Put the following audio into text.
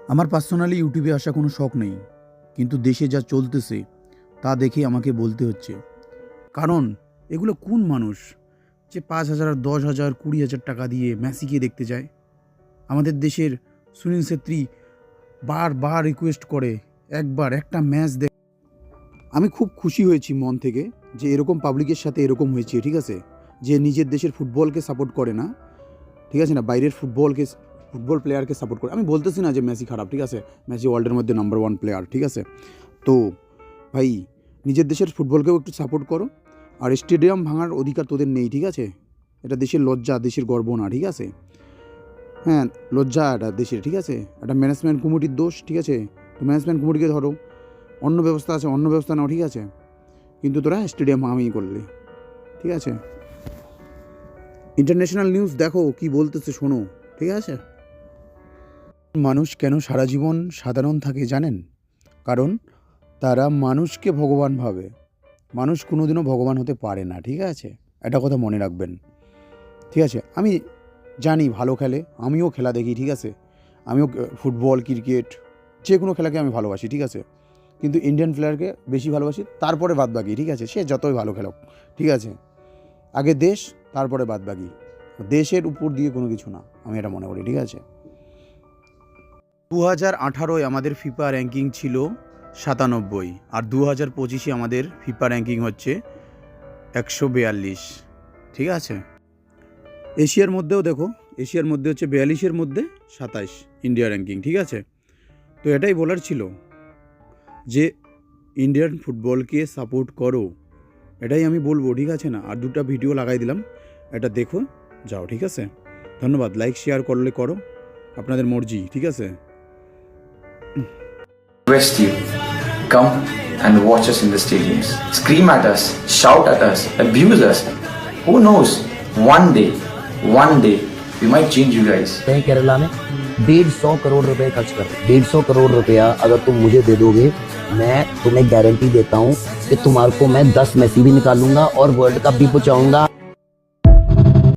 আমার পার্সোনালি ইউটিউবে আসা কোনো শখ নেই, কিন্তু দেশে যা চলতেছে তা দেখে আমাকে বলতে হচ্ছে। কারণ এগুলো কোন মানুষ যে 5,000, 10,000, 20,000 টাকা দিয়ে মেসিকে দেখতে যায়? আমাদের দেশের সুনীল ছেত্রী বারবার রিকোয়েস্ট করে একবার একটা ম্যাচ দেখ। আমি খুব খুশি হয়েছি মন থেকে যে এরকম পাবলিকের সাথে এরকম হয়েছে, ঠিক আছে, যে নিজের দেশের ফুটবলকে সাপোর্ট করে না, ঠিক আছে না, বাইরের ফুটবল প্লেয়ারকে সাপোর্ট করে। আমি বলতেছি না যে মেসি খারাপ, ঠিক আছে, মেসি ওয়ার্ল্ডের মধ্যে নাম্বার 1 প্লেয়ার, ঠিক আছে। তো ভাই, নিজের দেশের ফুটবলকেও একটু সাপোর্ট করো। আর স্টেডিয়াম ভাঙার অধিকার তোদের নেই, ঠিক আছে। এটা দেশের লজ্জা, দেশের গর্ব না, ঠিক আছে। হ্যাঁ, লজ্জা এটা দেশের, ঠিক আছে। এটা ম্যানেজমেন্ট কমিটির দোষ, ঠিক আছে। তো ম্যানেজমেন্ট কমিটিকে ধরো, অন্য ব্যবস্থা আছে, অন্য ব্যবস্থা নাও, ঠিক আছে। কিন্তু তোরা স্টেডিয়াম ভাঙামি করলে, ঠিক আছে। ইন্টারন্যাশনাল নিউজ দেখো কি বলতেছে, শোনো, ঠিক আছে। মানুষ কেন সারা জীবন সাধারণ থাকে জানেন? কারণ তারা মানুষকে ভগবান ভাবে। মানুষ কোনোদিনও ভগবান হতে পারে না, ঠিক আছে। এটা কথা মনে রাখবেন, ঠিক আছে। আমি জানি ভালো খেলে, আমিও খেলা দেখি, ঠিক আছে। আমিও ফুটবল, ক্রিকেট, যে কোনো খেলাকে আমি ভালোবাসি, ঠিক আছে। কিন্তু ইন্ডিয়ান প্লেয়ারকে বেশি ভালোবাসি, তারপরে বাদবাকি, ঠিক আছে। সে যতই ভালো খেলোক, ঠিক আছে। আগে দেশ, তারপরে বাদবাকি। দেশের উপর দিয়ে কোনো কিছু না, আমি এটা মনে করি, ঠিক আছে। 2018 আমাদের ফিফা র্যাঙ্কিং ছিল 97, আর 2025 আমাদের ফিফা র্যাঙ্কিং হচ্ছে 142, ঠিক আছে। এশিয়ার মধ্যেও দেখো, এশিয়ার মধ্যে হচ্ছে 42-এর মধ্যে 27 ইন্ডিয়া র্যাঙ্কিং, ঠিক আছে। তো এটাই বলার ছিল যে ইন্ডিয়ান ফুটবলকে সাপোর্ট করো, এটাই আমি বলবো, ঠিক আছে না। আর দুটো ভিডিও লাগাই দিলাম, এটা দেখো, যাও, ঠিক আছে। ধন্যবাদ। লাইক শেয়ার করলে করো, আপনাদের মর্জি, ঠিক আছে। Request you, come and watch us in the stadiums. Scream at us, shout at us, abuse us. Who knows? One day, we might change you guys. Kerala में 150 करोड़ रुपए खर्च कर 150 करोड़ रुपया अगर तुम मुझे दे दोगे, मैं तुम्हें गारंटी देता हूँ कि तुम्हारे को मैं 10 मेसी भी निकालूंगा और वर्ल्ड कप भी पहुंचाऊंगा।